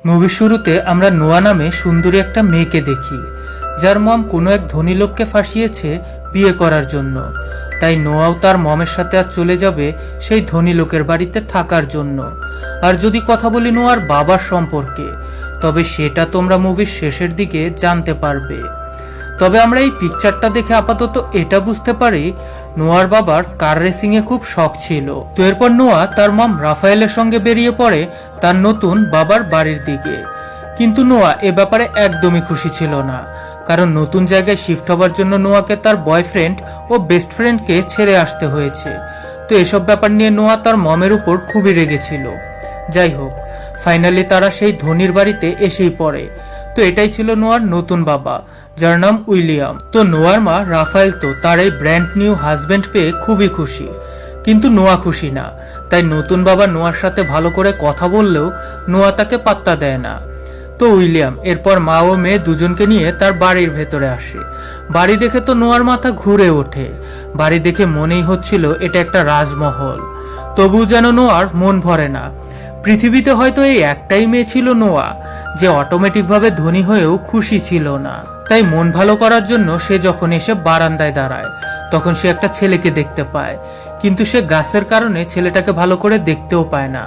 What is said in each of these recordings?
মুভির শুরুতে আমরা নোয়া নামে সুন্দরী একটা মেয়েকে দেখি, যার মম কোনো এক ধনী লোককে ফাঁসিয়েছে বিয়ে করার জন্য। তাই নোয়াও তার মমের সাথে আজ চলে যাবে সেই ধনী লোকের বাড়িতে থাকার জন্য। আর যদি কথা বলি নোয়ার বাবার সম্পর্কে, তবে সেটা তোমরা মুভির শেষের দিকে জানতে পারবে। তবে আমরা এই পিকচারটা দেখে আপাতত এটা বুঝতে পারি নোয়ার বাবার কার রেসিং এ খুব শখ ছিল। তো এরপর নোয়া তার মম রাফায়েলের সঙ্গে বেরিয়ে পড়ে তার নতুন বাবার বাড়ির দিকে। কিন্তু নোয়া এ ব্যাপারে একদমই খুশি ছিল না, কারণ নতুন জায়গায় শিফট হবার জন্য নোয়াকে তার বয়ফ্রেন্ড ও বেস্ট ফ্রেন্ডকে ছেড়ে আসতে হয়েছে। তো এসব ব্যাপার নিয়ে নোয়া তার মমের উপর খুবই রেগেছিল। যাই হোক, ফাইনালি তারা সেই ধনির বাড়িতে এসেই পড়ে। তো এটাই ছিল নোয়ার নতুন বাবা, যার নাম উইলিয়াম। তো নোয়ার মা রাফায়েল তো তার এই ব্র্যান্ড নিউ হাজবেন্ড পেয়ে খুবই খুশি, কিন্তু নোয়া খুশি না। তাই নতুন বাবা নোয়ার সাথে ভালো করে কথা বললেও নোয়া তাকে পাত্তা দেয় না। তো উইলিয়াম এরপর মা ও মেয়ে দুজনকে নিয়ে তার বাড়ির ভেতরে আসে। বাড়ি দেখে তো নোয়ার মাথা ঘুরে ওঠে। বাড়ি দেখে মনেই হচ্ছিল এটা একটা রাজমহল। তবু যেন নোয়ার মন ভরে না। পৃথিবীতে হয়তো এই একটাই মেয়ে ছিল নোয়া, যে অটোমেটিকভাবে ধনী হয়েও খুশি ছিল না। তাই মন ভালো করার জন্য সে যখন এসে বারান্দায় দাঁড়ায়, তখন সে একটা ছেলেকে দেখতে পায়। কিন্তু সে গাছের কারণে ছেলেটাকে ভালো করে দেখতেও পায় না।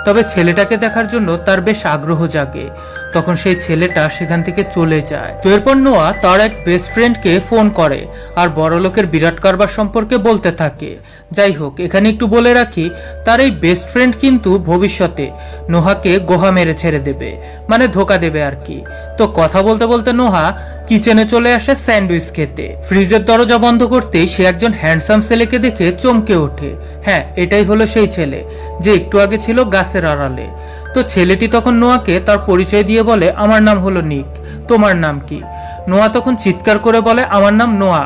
তবে ছেলেটাকে দেখার জন্য তার বেশ আগ্রহ জাগে। তখন সেই ছেলেটা সেখান থেকে চলে যায়। তো এরপর নোয়া তার এক বেস্ট ফ্রেন্ডকে ফোন করে আর বড়লোকের বিরাট কারবার সম্পর্কে বলতে থাকে। যাই হোক, এখানে একটু বলে রাখি, তার এই বেস্ট ফ্রেন্ড কিন্তু ভবিষ্যতে নোহাকে গোহা মেরে ছেড়ে দেবে, মানে ধোকা দেবে আর কি। তো কথা বলতে বলতে নোহা কিচেনে চলে আসে স্যান্ডউইচ খেতে। ফ্রিজের দরজা বন্ধ করতেই সে একজন হ্যান্ডসাম ছেলেকে দেখে চমকে ওঠে। হ্যাঁ, এটাই হলো সেই ছেলে যে একটু আগে ছিল গাছের আড়ালে। তো ছেলেটি তখন নোয়াকে তার পরিচয় দিয়ে বলে, আমার নাম হলো নিক, তোমার নাম কি? নোয়া তখন চিৎকার করে বলে, আমার নাম নোয়া।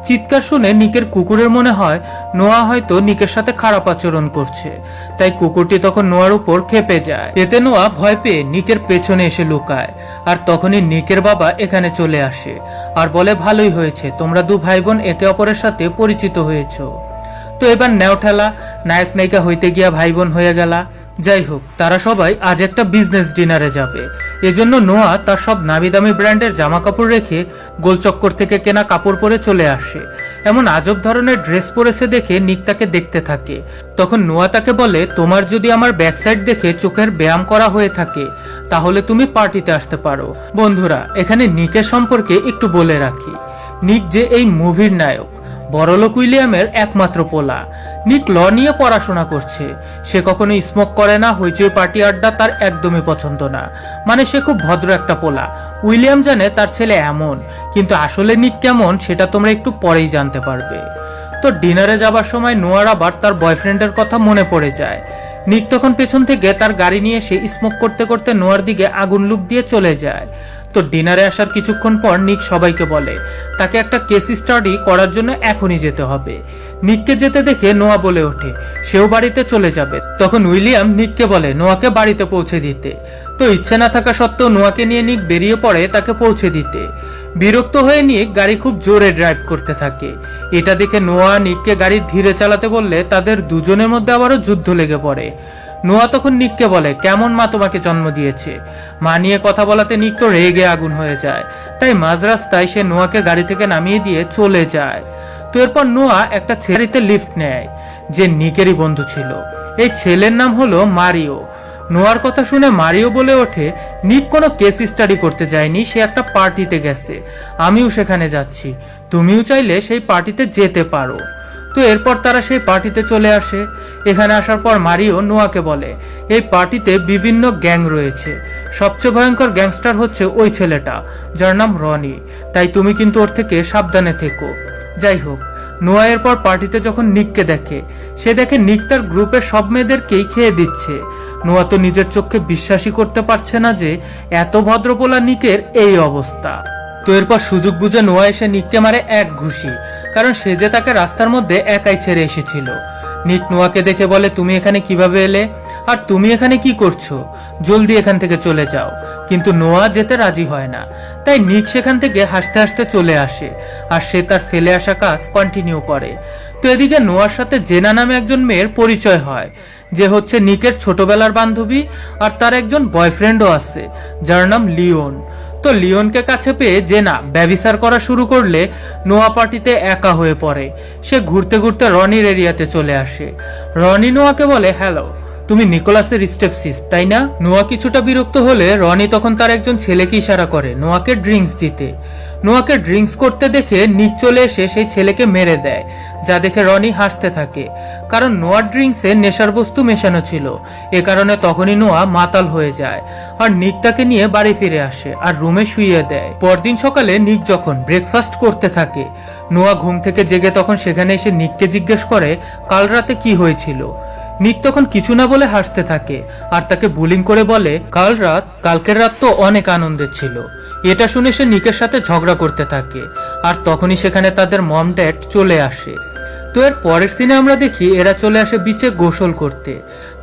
চিৎকার শুনে নিকের কুকুরের মনে হয় নোয়া হয়তো নিকের সাথে খারাপ আচরণ করছে। তাই কুকুরটি তখন নোয়ার উপর খেপে যায়। এতে নোয়া ভয় পেয়ে নিকের পেছনে এসে লুকায়। আর তখনই নিকের বাবা এখানে চলে আসে আর বলে, ভালোই হয়েছে, তোমরা দু ভাই বোন একে অপরের সাথে পরিচিত হয়েছো। তো এবার নেও ঠেলা, নায়ক নায়িকা হইতে গিয়া ভাই বোন হয়ে গেলা। যাই হোক, তারা সবাই আজ একটা বিজনেস ডিনারে যাবে। এজন্য নোয়া তার সব নামি দামি ব্র্যান্ডের জামা কাপড় রেখে গোলচক্কর থেকে কেনা কাপড় পরে চলে আসে। এমন আজব ধরনের ড্রেস পরেছে দেখে নিক তাকে দেখতে থাকে। তখন নোয়া তাকে বলে, তোমার যদি আমার ব্যাক সাইড দেখে চোখের ব্যায়াম করা হয়ে থাকে, তাহলে তুমি পার্টিতে আসতে পারো। বন্ধুরা, এখানে নিকের সম্পর্কে একটু বলে রাখি। নিক যে এই মুভির নায়ক, বড়লোক উইলিয়ামের একমাত্র পোলা। নিক ল নিয়ে পড়াশোনা করছে। সে কখনো স্মোক করে না, হইচই পার্টি আড্ডা তার একদমই পছন্দ না। মানে সে খুব ভদ্র একটা পোলা। উইলিয়াম জানে তার ছেলে এমন, কিন্তু আসলে নিক কেমন সেটা তোমরা একটু পরেই জানতে পারবে। তো ডিনারে যাবার সময় নোয়ার আবার তার বয়ফ্রেন্ডের কথা মনে পড়ে যায়। নিক তখন পেছন থেকে তার গাড়ি নিয়ে এসে স্মোক করতে করতে নোয়ার দিকে আগুন লুক দিয়ে চলে যায়। তো ডিনারে আসার কিছুক্ষণ পর নিক সবাইকে বলে তাকে একটা কেস স্টাডি করার জন্য এখনই যেতে হবে। নিককে যেতে দেখে নোয়া বলে ওঠে সেও বাড়িতে চলে যাবে। তখন উইলিয়াম নিককে বলে নোয়াকে বাড়িতে পৌঁছে দিতে। তো ইচ্ছে না থাকা সত্ত্বেও নোয়াকে নিয়ে নিক বেরিয়ে পড়ে তাকে পৌঁছে দিতে। বিরক্ত হয়ে নিক গাড়ি খুব জোরে ড্রাইভ করতে থাকে। এটা দেখে নোয়া নিককে গাড়ি ধীরে চালাতে বললে তাদের দুজনের মধ্যে আবারও যুদ্ধ লেগে পড়ে। নোয়া তখন নিককে বলে, কেমন মা তোমাকে জন্ম দিয়েছে? মা নিয়ে কথা বলাতে নিক তো রেগে আগুন হয়ে যায়। তাই মাঝ রাস্তায় সে নোয়াকে গাড়ি থেকে নামিয়ে দিয়ে চলে যায়। তো এরপর নোয়া একটা ছেলেতে লিফট নেয়, যে নিকেরই বন্ধু ছিল। এই ছেলের নাম হলো মারিও। নোয়ার কথা শুনে মারিও বলে ওঠে, নিক কোনো কেস স্টাডি করতে যায়নি, সে একটা পার্টিতে গেছে। আমিও সেখানে যাচ্ছি, তুমিও চাইলে সেই পার্টিতে যেতে পারো। তো এরপর তারা সেই পার্টিতে চলে আসে। এখানে আসার পর মারিও নোয়াকে বলে, এই পার্টিতে বিভিন্ন গ্যাং রয়েছে। সবচেয়ে ভয়ঙ্কর গ্যাংস্টার হচ্ছে ওই ছেলেটা, যার নাম রনি। তাই তুমি কিন্তু ওর থেকে সাবধানে থেকো। যাই হোক, নোয়া এরপর পার্টিতে যখন নিককে দেখে, সে দেখে নিক তার গ্রুপের সব মেয়েদেরকেই খেয়ে দিচ্ছে। নোয়া তো নিজের চোখে বিশ্বাসই করতে পারছে না যে এত ভদ্রপোলা নিকের এই অবস্থা। তো এরপর সুযোগ বুঝে নোয়া এসে নিককে মারে এক ঘুষি, কারণ সে যে তাকে রাস্তার মধ্যে একাই ছেড়ে এসেছিল। নিক নোয়াকে দেখে বলে, তুমি এখানে কিভাবে এলে? আর তুমি এখানে কি করছো, জলদি এখান থেকে চলে যাও। কিন্তু নোয়া যেতে রাজি হয় না, তাই নিক সেখান থেকে হাসতে হাসতে চলে আসে আর সে তার ফেলে আসা কাজ কন্টিনিউ করে। তো এদিকে নোয়ার সাথে জেনা নামে একজন মেয়ের পরিচয় হয়, যে হচ্ছে নিকের ছোটবেলার বান্ধবী, আর তার একজন বয়ফ্রেন্ডও আছে যার নাম লিওন। তো লিওনকে কাছে পেয়ে জেনা ব্যভিচার করা শুরু করলে নোয়া পার্টিতে একা হয়ে পড়ে। সে ঘুরতে ঘুরতে রনির এরিয়াতে চলে আসে। রনি নোয়াকে বলে, হ্যালো, তুমি নিকোলাসের স্টেপসিস তাই না? নোয়া কিছুটা বিরক্ত হলে রনি তখন তার একজন ছেলেকে ইশারা করে নোয়াকে ড্রিঙ্কস দিতে। নোয়াকে ড্রিঙ্কস করতে দেখে নিক চলে এসে সেই ছেলেকে মেরে দেয়, যা দেখে রনি হাসতে থাকে, কারণ নোয়ার ড্রিঙ্কসে নেশার বস্তু মেশানো ছিল। এ কারণে তখনই নোয়া মাতাল হয়ে যায় আর নিক তাকে নিয়ে বাড়ি ফিরে আসে আর রুমে শুইয়ে দেয়। পরদিন সকালে নিক যখন ব্রেকফাস্ট করতে থাকে, নোয়া ঘুম থেকে জেগে তখন সেখানে এসে নিককে জিজ্ঞেস করে কাল রাতে কি হয়েছিল। নিক তখন কিছু না বলে হাসতে থাকে আর তাকে বুলিং করে বলে, কালকের রাত তো অনেক আনন্দের ছিল। এটা শুনে সে নিকের সাথে ঝগড়া করতে থাকে আর তখনই সেখানে তাদের মম ড্যাড চলে আসে। তো এর পরের সিনে আমরা দেখি এরা চলে আসে বিচে গোসল করতে।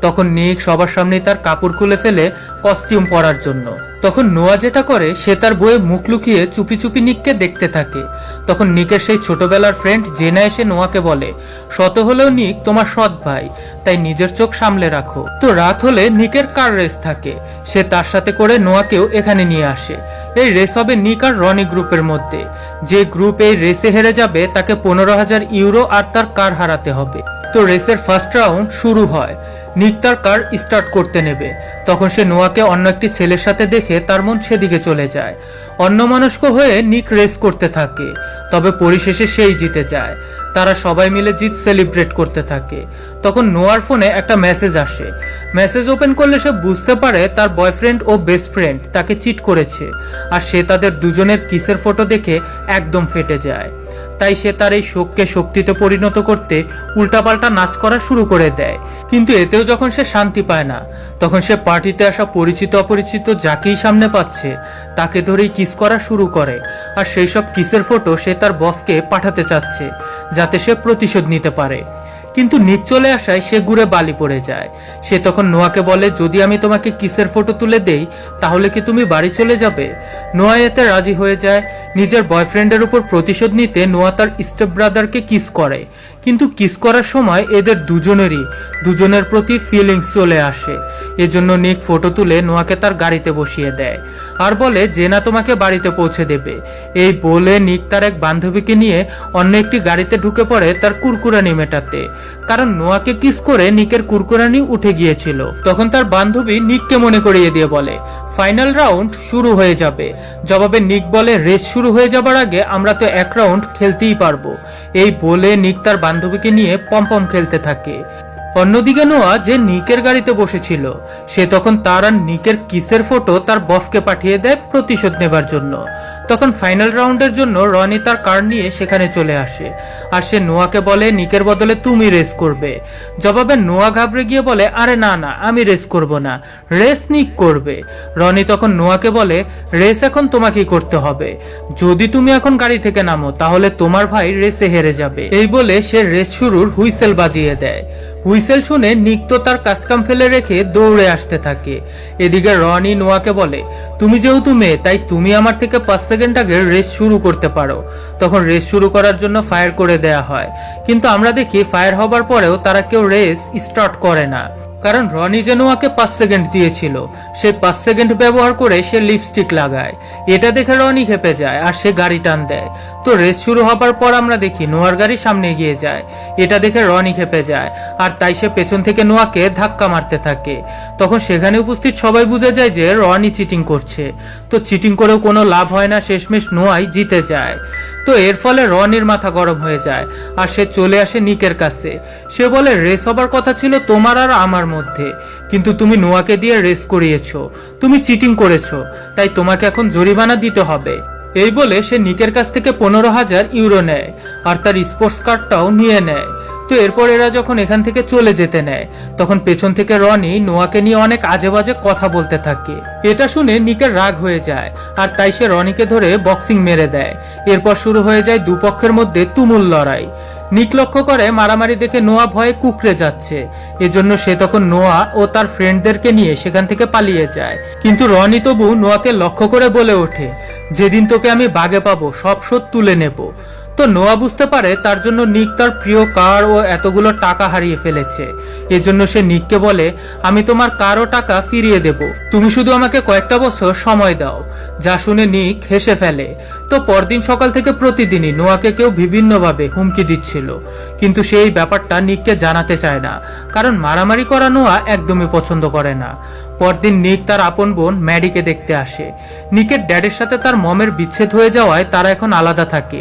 তখন নিক সবার সামনে তার কাপড় খুলে ফেলে কস্টিউম পরার জন্য। তখন নোয়া যেটা করে, সে তার বইয়ে মুখ লুকিয়ে চুপি চুপি নিককে দেখতে থাকে। তখন নিকের সেই ছোটবেলার ফ্রেন্ড জেনা এসে নোয়াকে বলে, শত হলেও নিক তোমার সৎ ভাই, তাই নিজের চোখ সামলে রাখো। তো রাত হলে নিকের কার রেস থাকে, সে তার সাথে করে নোয়াকেও এখানে নিয়ে আসে। এই রেস হবে নিক আর রনি গ্রুপের মধ্যে। যে গ্রুপ এই রেসে হেরে যাবে তাকে 15,000 ইউরো আর তার কার হারাতে হবে। তো রেসের ফার্স্ট রাউন্ড শুরু হয়। নিক তার কার স্টার্ট করতে নেবে, তখন সে নোয়াকে অন্য একটি ছেলের সাথে দেখে তার মন সেদিকে চলে যায়। অন্যমনস্ক হয়ে নিক রেস করতে থাকে, তবে পরিশেষে সেই জিতে যায়। তারা সবাই মিলে জিত সেলিব্রেট করতে থাকে। তখন নোয়ার ফোনে একটা মেসেজ আসে। মেসেজ ওপেন করলে সে বুঝতে পারে তার বয়ফ্রেন্ড ও বেস্ট ফ্রেন্ড তাকে চিট করেছে, আর সে তাদের দুজনের কিসের ফটো দেখে একদম ফেটে যায়। তাই সে তার এই শোককে শক্তিতে পরিণত করতে উল্টাপাল্টা নাচ করা শুরু করে দেয়। কিন্তু এতেও যখন সে শান্তি পায় না, তখন সে পার্টিতে আসা পরিচিত অপরিচিত যাকেই সামনে পাচ্ছে তাকে ধরেই কিস করা শুরু করে। আর সেই সব কিসের ফটো সে তার বসকে পাঠাতে চাচ্ছে, যাতে সে প্রতিশোধ নিতে পারে। কিন্তু নিক চলে আসায় সে ঘুরে বালি পড়ে যায়। সে তখন নোয়াকে বলে, যদি আমি তোমাকে কিসের ফটো তুলে দেই তাহলে কি তুমি বাড়ি চলে যাবে? নোয়া এতে রাজি হয়ে যায়। নিজের বয়ফ্রেন্ডের উপর প্রতিশোধ নিতে নোয়া তার স্টেপ ব্রাদারকে কিস করে, কিন্তু কিস করার সময় এদের দুজনের প্রতি ফিলিংস চলে আসে। এজন্য নিক ফটো তুলে নোয়াকে তার গাড়িতে বসিয়ে দেয় আর বলে জেনা তোমাকে বাড়িতে পৌঁছে দেবে। এই বলে নিক তার এক বান্ধবীকে নিয়ে অন্য একটি গাড়িতে ঢুকে পড়ে তার কুরকুরানি মেটাতে, কারণ নোয়াকে কিস করে নিকের কুরকুরানি উঠে গিয়েছিল। তখন তার বান্ধবী নিককে মনে করিয়ে দিয়ে বলে ফাইনাল রাউন্ড শুরু হয়ে যাবে। জবাবে নিক বলে, রেস শুরু হয়ে যাবার আগে আমরা তো এক রাউন্ড খেলতেই পারবো। এই বলে নিক তার বান্ধবীকে নিয়ে পমপম খেলতে থাকে। অন্যদিকে নোয়া যে নিকের গাড়িতে বসেছিল, সে তখন তার আর নিকের কিসের ফটো তার বসকে পাঠিয়ে দেয় প্রতিশোধ নেবার জন্য। তখন ফাইনাল রাউন্ডের জন্য রনি তার কার নিয়ে সেখানে চলে আসে আর সে নোয়াকে বলে নিকের বদলে তুমি রেস করবে। জবাবে নোয়া ঘাবড়ে গিয়ে বলে, আরে না না, আমি রেস করব না, রেস নিক করবে। রনি তখন নোয়াকে বলে, রেস এখন তোমাকেই করতে হবে। যদি তুমি এখন গাড়ি থেকে নামো তাহলে তোমার ভাই রেসে হেরে যাবে। এই বলে সে রেস শুরুর হুইসেল বাজিয়ে দেয়। হুইসেল শুনে নিক তো তার কাজকাম ফেলে রেখে দৌড়ে আসতে থাকে। এদিকে রনি নোয়াকে বলে, তুমি যেহেতু মেয়ে তাই তুমি আমার থেকে 5 সেকেন্ড আগে রেস শুরু করতে পারো। তখন রেস শুরু করার জন্য ফায়ার করে দেয়া হয়, কিন্তু আমরা দেখি ফায়ার হবার পরেও তারা কেউ রেস স্টার্ট করে না, কারণ রনি যে নোয়াকে 5 সেকেন্ড দিয়েছিল সেই 5 সেকেন্ড ব্যবহার করে সে লিপস্টিক লাগায়। এটা দেখে রনি খেপে যায় আর সে গাড়ি টান দেয়। তো রেস শুরু হবার পর আমরা দেখি নোয়ার গাড়ি সামনে এগিয়ে যায়। এটা দেখে রনি খেপে যায় আর তাই সে পেছন থেকে নোয়াকে ধাক্কা মারতে থাকে। তখন সেখানে উপস্থিত সবাই বুঝে যায় যে রনি চিটিং করছে। তো চিটিং করেও কোনো লাভ হয় না, শেষমেশ নোয়াই জিতে যায়। তো এর ফলে রনির মাথা গরম হয়ে যায় আর সে চলে আসে নিকের কাছে। সে বলে, রেস হবার কথা ছিল তোমার আর আমার মধ্যে, কিন্তু তুমি নোয়াকে দিয়ে রেস করিয়েছো, তুমি চিটিং করেছো, তাই তোমাকে এখন জরিমানা দিতে হবে। এই বলে সে নিকের কাছ থেকে 15,000 ইউরো নেয় আর তার স্পোর্টস কারটাও নিয়ে নেয়। তো এরপর এরা যখন এখান থেকে চলে যেতে নেয় তখন পেছন থেকে রনি নোয়াকে নিয়ে অনেক আজে বাজে কথা বলতে থাকে। এটা শুনে নিকের রাগ হয়ে যায় আর তাই সে রনিকে ধরে বক্সিং মেরে দেয়। এরপর শুরু হয়ে যায় দুপক্ষের মধ্যে তুমুল লড়াই। নিক লক্ষ্য করে মারামারি দেখে নোয়া ভয়ে কুকড়ে যাচ্ছে, এজন্য সে তখন নোয়া ও তার ফ্রেন্ডদেরকে নিয়ে সেখান থেকে পালিয়ে যায়। কিন্তু রনি তবু নোয়াকে লক্ষ্য করে বলে ওঠে, যেদিন তোকে আমি বাগে পাবো সব শোধ তুলে নেব। তো নোয়া বুঝতে পারে তার জন্য নিক তার প্রিয় কার ও এতগুলো টাকা হারিয়ে ফেলেছে। এজন্য সে নিককে বলে, আমি তোমার কার ও টাকা ফিরিয়ে দেব, তুমি শুধু আমাকে কয়েকটা বছর সময় দাও। যা শুনে নিক হেসে ফেলে। তো পরদিন সকাল থেকে প্রতিদিনই নোয়াকে কেউ বিভিন্নভাবে হুমকি দিচ্ছিল, কিন্তু সে এই ব্যাপারটা নিককে জানাতে চায় না, কারণ মারামারি করা নোয়া একদমই পছন্দ করে না। পরদিন নিক তার আপন বোন ম্যাডিকে দেখতে আসে। নিকের ড্যাডের সাথে তার মমের বিচ্ছেদ হয়ে যাওয়ায় তারা এখন আলাদা থাকে।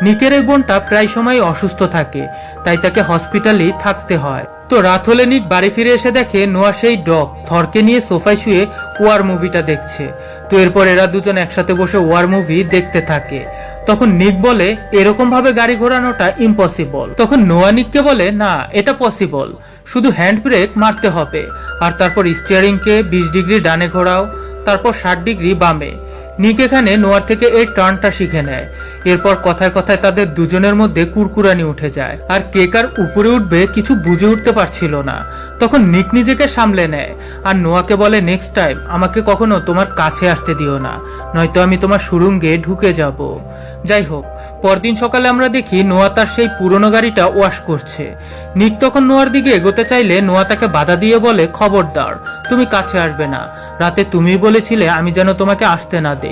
নিকের এই বোনটা প্রায় সময় অসুস্থ থাকে, তাই তাকে হসপিটালেই থাকতে হয়। তো রাত হলে নিক বাড়ি ফিরে এসে দেখে নোয়া সেই ডগ থরকে নিয়ে সোফায় শুয়ে ওয়ার মুভিটা দেখছে। তো এরপর এরা দুজন একসাথে বসে ওয়ার মুভি দেখতে থাকে। তখন নিক বলে, এরকম ভাবে গাড়ি ঘোরানোটা ইম্পসিবল। তখন নোয়া নিককে বলে, না এটা পসিবল, শুধু হ্যান্ড ব্রেক মারতে হবে আর তারপর স্টিয়ারিংকে 20 ডিগ্রি ডানে ঘোরাও, তারপর 60 ডিগ্রি বামে। নিক এখানে নোয়ার থেকে এই টার্নটা শিখে নেয়। এরপর কথায় কথায় তাদের দুজনের মধ্যে কুরকুরানি উঠে যায় আর কে কার উপরে উঠবে কিছু বুঝে উঠতে পারছিল না। তখন নিক নিজেকে সামলে নেয় আর নোয়াকে বলে, নেক্সট টাইম আমাকে কখনো তোমার কাছে আসতে দিও না, নয়তো আমি তোমার সুড়ঙ্গে ঢুকে যাব। যাই হোক, পরদিন সকালে আমরা দেখি নোয়া তার সেই পুরনো গাড়িটা ওয়াশ করছে। নিক তখন নোয়ার দিকে এগোতে চাইলে নোয়া তাকে বাধা দিয়ে বলে, খবরদার, তুমি কাছে আসবে না, রাতে তুমি বলেছিলে আমি যেন তোমাকে আসতে না দেই।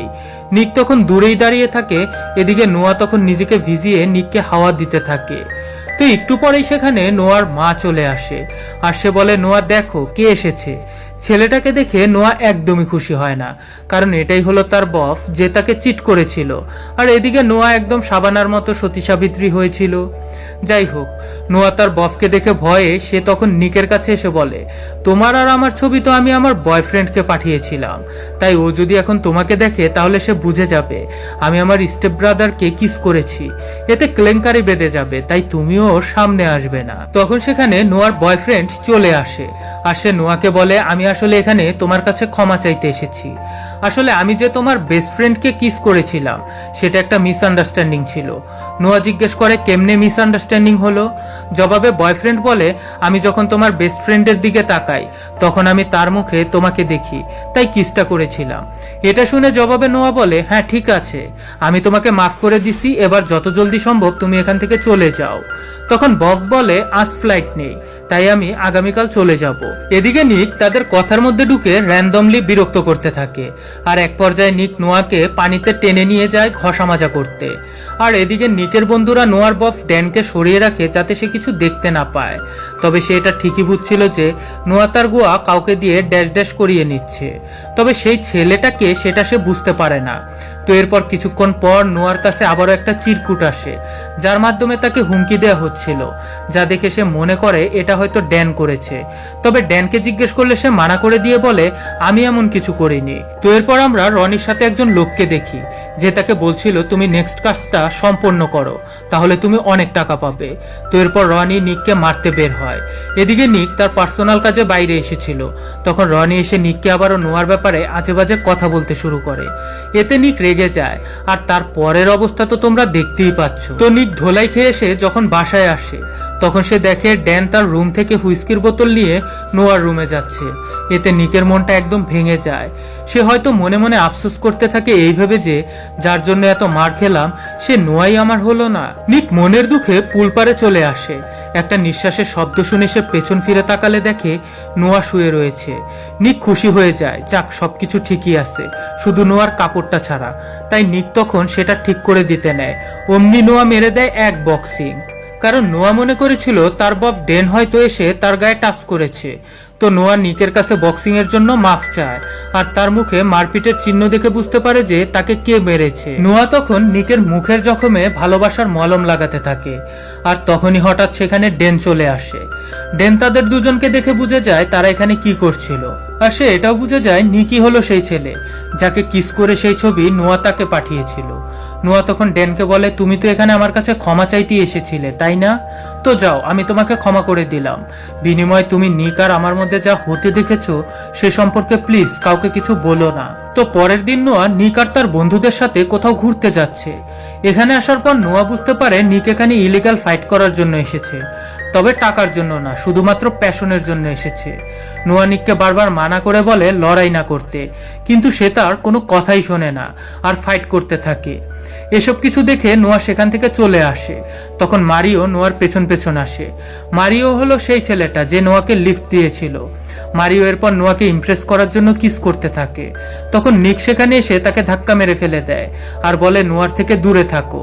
নিক তখন দূরেই দাঁড়িয়ে থাকে। এদিকে নোয়া তখন নিজেকে ভিজিয়ে নিককে হাওয়া দিতে থাকে। তো একটু পরেই সেখানে নোয়ার মা চলে আসে আর সে বলে, নোয়া দেখো কে এসেছে। ছেলেটাকে দেখে নোয়া একদমই খুশি হয় না, কারণ এটাই হলো তার বফ যে তাকে চিট করেছিল। আর এদিকে নোয়া একদম সাবানার মতো সতী সাবিত্রী হয়েছিল। যাই হোক, নোয়া তার বফকে দেখে ভয়ে সে তখন নিকের কাছে এসে বলে, তোমার আর আমার ছবি তো আমি আমার বয়ফ্রেন্ডকে পাঠিয়েছিলাম, তাই ও যদি এখন তোমাকে দেখে তাহলে সে বুঝে যাবে আমি আমার স্টেপ ব্রাদারকে কিস করেছি, এতে কেলেঙ্কারি বেঁধে যাবে, তাই তুমিও ওর সামনে আসবে না। তখন সেখানে নোয়ার বয়ফ্রেন্ড চলে আসে আর সে নোয়াকে বলে, আমি আসলে এখানে তোমার কাছে ক্ষমা চাইতে এসেছি। আসলে আমি যে তোমার বেস্ট ফ্রেন্ডকে কিস করেছিলাম সেটা একটা মিসআন্ডারস্ট্যান্ডিং ছিল। নোয়া জিজ্ঞেস করে, কেমনে মিসআন্ডারস্ট্যান্ডিং হলো? জবাবে বয়ফ্রেন্ড বলে, আমি যখন তোমার বেস্ট ফ্রেন্ডের দিকে তাকাই তখন আমি তার মুখে তোমাকে দেখি, তাই কিসটা করেছিলাম। এটা শুনে জবাবে নোয়া বলে, হ্যাঁ ঠিক আছে, আমি তোমাকে মাফ করে দিছি, এবার যত জলদি সম্ভব তুমি এখান থেকে চলে যাও। তখন বব বলে, আজ ফ্লাইট নেই, তাই আমি আগামীকাল চলে যাব। এদিকে নিক তাদের কথার মধ্যে ঢুকে র্যান্ডমলি বিরক্ত করতে থাকে আর এক পর্যায়ে নিক নোয়াকে পানিতে টেনে নিয়ে যায় ঘষা মাজা করতে। আর এদিকে নিকের বন্ধুরা নোয়ার বফ ড্যানকে সরিয়ে রাখে যাতে সে কিছু দেখতে না পায়। তবে সে এটা ঠিকই বুঝছিল যে নোয়া তার গোয়া কাউকে দিয়ে ড্যাশ ড্যাশ করিয়ে নিচ্ছে, তবে সেই ছেলেটাকে সেটা সে বুঝতে পারে না। তো এরপর কিছুক্ষণ পর নোয়ার কাছে আবারও একটা চিরকুট আসে যার মাধ্যমে তাকে হুমকি দেওয়া হচ্ছিল, যা দেখে সে মনে করে এটা হয়তো ড্যান করেছে। তবে ড্যানকে জিজ্ঞেস করলে সে মানা করে দিয়ে বলে, আমি এমন কিছু করিনি। তো এরপর আমরা রনির সাথে একজন লোককে দেখি যে তাকে বলছিল, তুমি নেক্সট কাজটা সম্পন্ন করো, তাহলে তুমি অনেক টাকা পাবে। তো এরপর রনি নিককে মারতে বের হয়। এদিকে নিক তার পার্সোনাল কাজে বাইরে এসেছিল। তখন রনি এসে নিককে আবারও নোয়ার ব্যাপারে আজে বাজে কথা বলতে শুরু করে। এতে নিক রেগে যায় আর তার পরের অবস্থা তো তোমরা দেখতেই পাচ্ছ। তো নিক ধোলাই খেয়ে এসে যখন বাসায় আসে তখন সে দেখে ড্যান তার রুম থেকে হুইস্কির বোতল নিয়ে নোয়ার রুমে যাচ্ছে। এতে নিকের মনটা একদম ভেঙে যায়। সে হয়তো মনে মনে আফসোস করতে থাকে এই ভেবে যে যার জন্য এত মার খেলাম সে নোয়াই আমার হলো না। নিক মনের দুঃখে পুল পারে চলে আসে। একটা নিঃশ্বাসের শব্দ শুনে সে পেছন ফিরে তাকালে দেখে নোয়া শুয়ে রয়েছে। নিক খুশি হয়ে যায়, যাক সবকিছু ঠিকই আছে, শুধু নোয়ার কাপড়টা ছাড়া। তাই নিক তখন সেটা ঠিক করে দিতে নেয়। অমনি নোয়া মেরে দেয় এক বক্সিং, কারণ নোয়া মনে করেছিল তার বফ ডেন হয়তো এসে তার গায়ে টাচ করেছে। তো নোয়া নিকের কাছে বক্সিং এর জন্য মাফ চায় আর তার মুখে মারপিটের চিহ্ন দেখে বুঝতে পারে যে তাকে কে মেরেছে। নোয়া তখন নিকের মুখের জখমে ভালোবাসার মলম লাগাতে থাকে আর তখনই হঠাৎ সেখানে ডেন চলে আসে। ডেন তাদের দুজনকে দেখে বুঝে যায় তারা এখানে কি করছিল, আর সে এটাও বুঝে যায় নিকি হলো সেই ছেলে যাকে কিস করে সেই ছবি নোয়া তাকে পাঠিয়েছিল। নোয়া তখন ড্যানকে বলে, তুমি তো এখানে আমার কাছে ক্ষমা চাইতে এসেছিলে তাই না? তো যাও, আমি তোমাকে ক্ষমা করে দিলাম। বিনিময়ে তুমি নিক আর আমার মধ্যে যা হতে দেখেছো সে সম্পর্কে প্লিজ কাউকে কিছু বলো না। তো পরের দিন নোয়া নিক আর তার বন্ধুদের সাথে কোথাও ঘুরতে যাচ্ছে। এখানে আসার পর নোয়া বুঝতে পারে নিক এখানে ইলিগাল ফাইট করার জন্য এসেছে, তবে টাকার জন্য না, শুধুমাত্র প্যাশনের জন্য এসেছে। নোয়া নিককে বারবার মানা করে বলে লড়াই না করতে, কিন্তু সে তার কোনো কথাই শোনে না আর ফাইট করতে থাকে। এসব কিছু দেখে নোয়া সেখান থেকে চলে আসে। তখন মারিও নোয়ার পেছন পেছন আসে। মারিও হলো সেই ছেলেটা যে নোয়াকে লিফট দিয়েছিল। মারিও এরপর নোয়াকে ইমপ্রেস করার জন্য কিস করতে থাকে। তখন নিক সেখানে এসে তাকে ধাক্কা মেরে ফেলে দেয় আর বলে নোয়ার থেকে দূরে থাকো।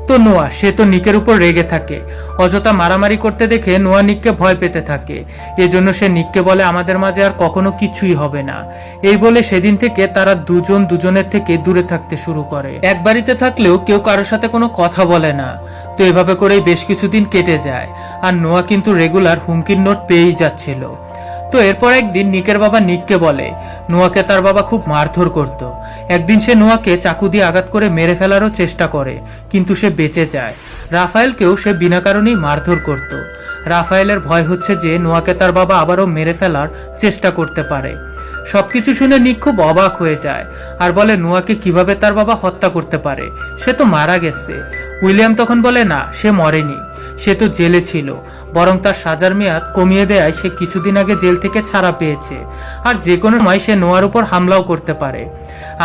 তো নোয়া সে তো নিকের উপর রেগে থাকে। অযথা মারামারি করতে দেখে নোয়া নিককে ভয় পেতে থাকে। এজন্য সে নিককে বলে আমাদের মাঝে আর কখনো কিছুই হবে না। এই বলে সেদিন থেকে তারা দুজন দুজনের থেকে দূরে থাকতে শুরু করে। এক বাড়িতে থাকলেও কেউ কারোর সাথে কোনো কথা বলে না। তো এভাবে করেই বেশ কিছুদিন কেটে যায় আর নোয়া কিন্তু রেগুলার হুমকির নোট পেয়েই যাচ্ছিল। তো এরপর একদিন নিকের বাবা নিককে বলে নোয়াকে তার বাবা খুব মারধর করত। একদিন সে নোয়াকে চাকু দিয়ে আঘাত করে মেরে ফেলারও চেষ্টা করে, কিন্তু সে বেঁচে যায়। রাফায়েলকেও সে বিনা কারণেই মারধর করত। রাফায়েলের ভয় হচ্ছে যে নোয়াকে তার বাবা আবারও মেরে ফেলার চেষ্টা করতে পারে। সবকিছু শুনে নিক খুব অবাক হয়ে যায় আর বলে নোয়াকে কিভাবে তার বাবা হত্যা করতে পারে, সে তো মারা গেছে। উইলিয়াম তখন বলে না, সে মরেনি, সে তো জেলে ছিল, বরং তার সাজার মেয়াদ কমিয়ে দেয় সে কিছুদিন আগে জেল থেকে ছাড়া পেয়েছে আর যে কোনো সময় সে নোয়ার উপর হামলাও করতে পারে।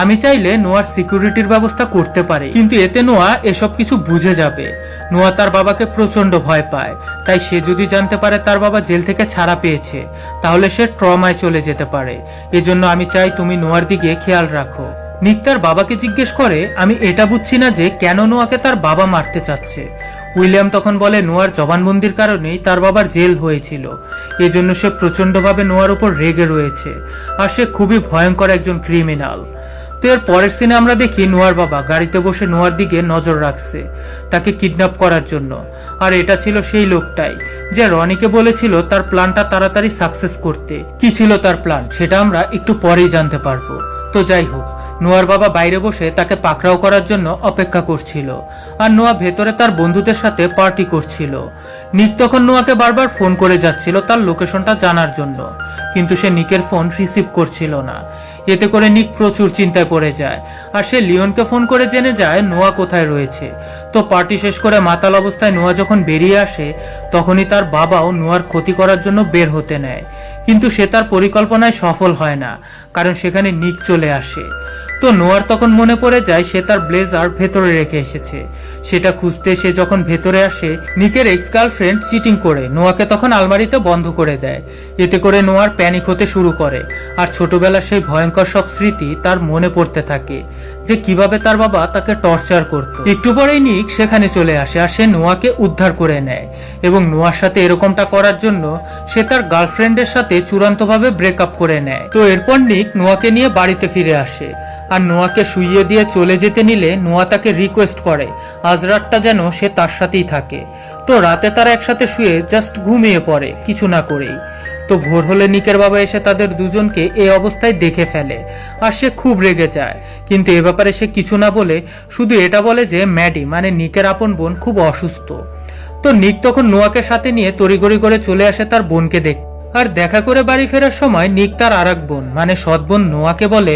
আমি চাইলে নোয়ার সিকিউরিটির ব্যবস্থা করতে পারি, কিন্তু এতে নোয়া এসব কিছু বুঝে যাবে। নোয়া তার বাবাকে প্রচন্ড ভয় পায়, তাই সে যদি জানতে পারে তার বাবা জেল থেকে ছাড়া পেয়েছে তাহলে সে ট্রমায় চলে যেতে পারে। এজন্য আমি চাই তুমি নোয়ার দিকে খেয়াল রাখো। নিক তার বাবাকে জিজ্ঞেস করে আমি এটা বুঝছি না যে কেন নোয়াকে তার বাবা মারতে চাচ্ছে। উইলিয়াম তখন বলে নোয়ার জবানবন্দির কারণেই তার বাবার জেল হয়েছিল, এজন্য সে প্রচন্ডভাবে নোয়ার উপর রেগে রয়েছে আর সে খুবই ভয়ঙ্কর একজন ক্রিমিনাল। তো এর পরের সিনে আমরা দেখি নোয়ার বাবা গাড়িতে বসে নোয়ার দিকে নজর রাখছে তাকে কিডন্যাপ করার জন্য। আর এটা ছিল সেই লোকটাই যে রনিকে বলেছিল তার প্ল্যানটা তাড়াতাড়ি সাকসেস করতে। কি ছিল তার প্ল্যান সেটা আমরা একটু পরেই জানতে পারবো। তো যাই হোক, নোয়ার বাবা বাইরে বসে তাকে পাকড়াও করার জন্য অপেক্ষা করছিল আর নোয়া ভেতরে তার বন্ধুদের সাথে পার্টি করছিল। নিক তখন নোয়াকে বারবার ফোন করে যাচ্ছিল তার লোকেশনটা জানার জন্য, কিন্তু সে নিকের ফোন রিসিভ করছিল না। এতে করে নিক প্রচুর চিন্তায় পড়ে যায় আর সে লিওনকে ফোন করে জেনে যায় নোয়া কোথায় রয়েছে। তো পার্টি শেষ করে মাতাল অবস্থায় নোয়া যখন বেরিয়ে আসে তখনই তার বাবাও নোয়ার ক্ষতি করার জন্য বের হতে নেয়, কিন্তু সে তার পরিকল্পনায় সফল হয় না কারণ সেখানে নিক চলে আসে। তো নোয়ার তখন মনে পড়ে যায় সে তার ব্লেজার ভেতরে রেখে এসেছে। সেটা খুঁজতে সে যখন ভেতরে আসে নিকের এক্স গার্লফ্রেন্ড চিটিং করে নোয়াকে তখন আলমারিতে বন্ধ করে দেয়। এতে করে নোয়ার প্যানিক হতে শুরু করে আর ছোটবেলার সেই ভয়ঙ্কর সব স্মৃতি তার মনে পড়তে থাকে যে কিভাবে তার বাবা তাকে টর্চার করত। একটু পরেই নিক সেখানে চলে আসে আর সে নোয়াকে উদ্ধার করে নেয় এবং নোয়ার সাথে এরকমটা করার জন্য সে তার গার্লফ্রেন্ডের সাথে চূড়ান্তভাবে ব্রেকআপ করে নেয়। তো এরপর নিক নোয়াকে নিয়ে বাড়িতে ফিরে আসে আর নোয়াকে শুইয়ে দিয়ে চলে যেতে নিলে নোয়া তাকে রিকোয়েস্ট করে আজ রাতটা যেন সে তার সাথেই থাকে। তো রাতে তারা একসাথে শুয়ে জাস্ট ঘুমিয়ে পড়ে কিছু না করেই। তো ভোর হলে নিকের বাবা এসে তাদের দুজনকে এই অবস্থায় দেখে ফেলে আর সে খুব রেগে যায়, কিন্তু এ ব্যাপারে সে কিছু না বলে শুধু এটা বলে যে ম্যাডি মানে নিকের আপন বোন খুব অসুস্থ। তো নিক তখন নোয়াকে সাথে নিয়ে তড়িঘড়ি করে চলে আসে তার বোনকে দেখতে। আর দেখা করে বাড়ি ফেরার সময় নিক তার আরেক বোন মানে সৎ বোন নোয়াকে বলে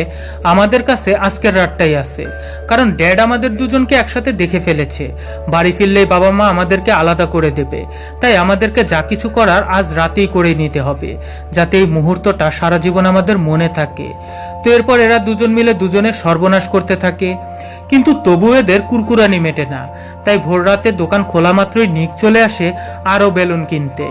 আমাদের কাছে আজকের রাতটাই আছে, কারণ ড্যাড আমাদের দুজনকে একসাথে দেখে ফেলেছে। বাড়ি ফিরলেই বাবা মা আমাদেরকে আলাদা করে দেবে, তাই আমাদেরকে যা কিছু করার আজ রাতেই করে নিতে হবে যাতে এই মুহূর্তটা সারা জীবন আমাদের মনে থাকে। তো এরপর এরা দুজন মিলে দুজনের সর্বনাশ করতে থাকে, কিন্তু তবু এদের কুরকুরানি মেটে না। তাই ভোর রাতে দোকান খোলা মাত্রই নিক চলে আসে আরো বেলুন কিনতে,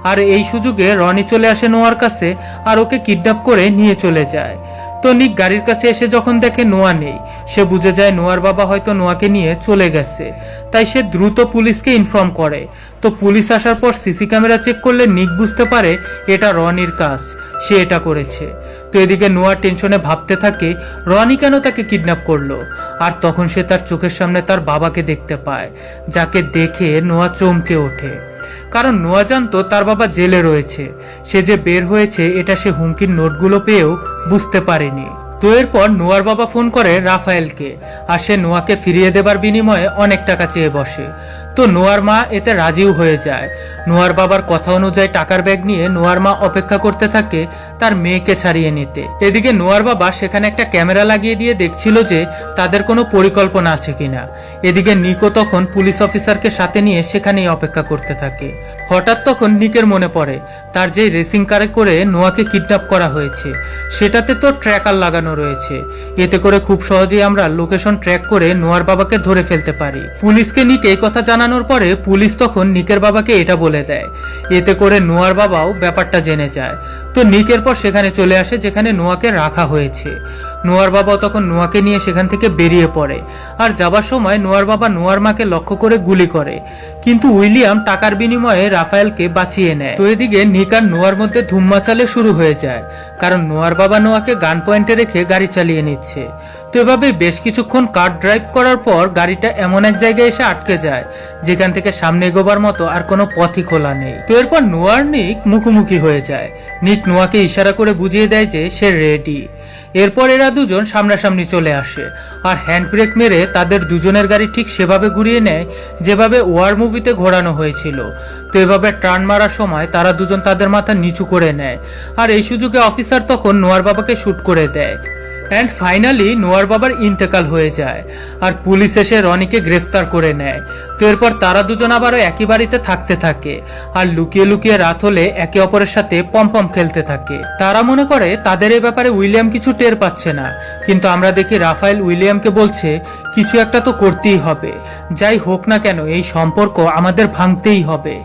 আর এই সুযোগে রনি চলে আসে নোয়ার কাছে আর ওকে কিডন্যাপ করে নিয়ে চলে যায়। তো নিক গাড়ির কাছে এসে যখন দেখে নোয়া নেই সে বুঝে যায় নোয়ার বাবা হয়তো নোয়াকে নিয়ে চলে গেছে, তাই সে দ্রুত পুলিশকে ইনফর্ম করে। তো পুলিশ আসার পর সিসি ক্যামেরা চেক করলে নিক বুঝতে পারে এটা রনির কাজ, সে এটা করেছে। তো এদিকে নোয়া টেনশনে ভাবতে থাকে রনি কেন তাকে কিডন্যাপ করলো, আর তখন সে তার চোখের সামনে তার বাবাকে দেখতে পায়, যাকে দেখে নোয়া চমকে ওঠে। কারণ নোয়া জানতো তার বাবা জেলে রয়েছে, সে যে বের হয়েছে এটা সে হুমকির নোটগুলো পেয়েও বুঝতে পারেনি। তো এরপর নোয়ার বাবা ফোন করে রাফায়েলকে, আর সে নোয়াকে ফিরিয়ে দেবার বিনিময়ে অনেক টাকা চেয়ে বসে। তো নোয়ার মা এতে রাজিও হয়ে যায়। নোয়ার বাবার কথা অনুযায়ী টাকার ব্যাগ নিয়ে নোয়ার মা অপেক্ষা করতে থাকে তার মেয়েকে ছাড়িয়ে নিতে। এদিকে নোয়ার বাবা সেখানে একটা ক্যামেরা লাগিয়ে দিয়ে দেখছিল যে তাদের কোনো পরিকল্পনা আছে কিনা। এদিকে নিকো তখন পুলিশ অফিসারকে সাথে নিয়ে সেখানেই অপেক্ষা করতে থাকে। হঠাৎ তখন নিকের মনে পড়ে তার যে রেসিং কারে করে নোয়াকে কিডন্যাপ করা হয়েছে সেটাতে তো ট্র্যাকার লাগানো রয়েছে, এতে করে খুব সহজেই আমরা লোকেশন ট্র্যাক করে নোয়ার বাবাকে ধরে ফেলতে পারি। পুলিশকে নিক এই কথা জানানোর পরে পুলিশ তখন নিকের বাবাকে এটা বলে দেয়, এতে করে নোয়ার বাবাও ব্যাপারটা জেনে যায়। তো নিকের পর সেখানে চলে আসে যেখানে নোয়াকে রাখা হয়েছে। নোয়ার বাবা তখন নোয়াকে নিয়ে সেখান থেকে বেরিয়ে পড়ে, আর যাবার সময় নোয়ার বাবা নোয়ার মাকে লক্ষ্য করে গুলি করে, কিন্তু উইলিয়াম টাকার বিনিময়ে রাফায়েলকে বাঁচিয়ে নেয়। তো এদিকে নিক আর নোয়ার মধ্যে ধুমমাচালে শুরু হয়ে যায়, কারণ নোয়ার বাবা নোয়াকে গান পয়েন্টে রেখে গাড়ি চালিয়ে নিচ্ছে। তো এভাবে বেশ কিছুক্ষণ কার ড্রাইভ করার পর গাড়িটা এমন এক জায়গায় এসে আটকে যায় যেখান থেকে সামনে এগোবার মতো আর কোনো পথই খোলা নেই। তো এরপর নোয়ার নিক মুখোমুখি হয়ে যায়। নিক নোয়াকে ইশারা করে বুঝিয়ে দেয় যে সে রেডি। এরপর এরা দুজন সামনাসামনি চলে আসে আর হ্যান্ড ব্রেক মেরে তাদের দুজনের গাড়ি ঠিক সেভাবে ঘুরিয়ে নেয় যেভাবে ওয়ার মুভিতে ঘোরানো হয়েছিল। তো এভাবে টার্ন মারার সময় তারা দুজন তাদের মাথা নিচু করে নেয়, আর এই সুযোগে অফিসার তখন নোয়ার বাবাকে শুট করে দেয়। অ্যান্ড ফাইনালি নোয়ার বাবার ইন্তেকাল হয়ে যায়, আর পুলিশ এসে রনিকে গ্রেফতার করে নেয়। তো এরপর তারা দুজন আবারও একই বাড়িতে থাকতে থাকে, আর লুকিয়ে লুকিয়ে রাত হলে একে অপরের সাথে পমপম খেলতে থাকে। তারা মনে করে তাদের এই ব্যাপারে উইলিয়াম কিছু টের পাচ্ছে না, কিন্তু আমরা দেখি রাফায়েল উইলিয়ামকে বলছে কিছু একটা তো করতেই হবে, যাই হোক না কেন এই সম্পর্ক আমাদের ভাঙতেই হবে।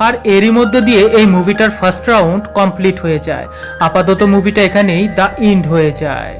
আর এরই মধ্য দিয়ে এই মুভিটার ফার্স্ট রাউন্ড কমপ্লিট হয়ে যায়। আপাতত মুভিটা এখানেই দ্য এন্ড হয়ে যায়।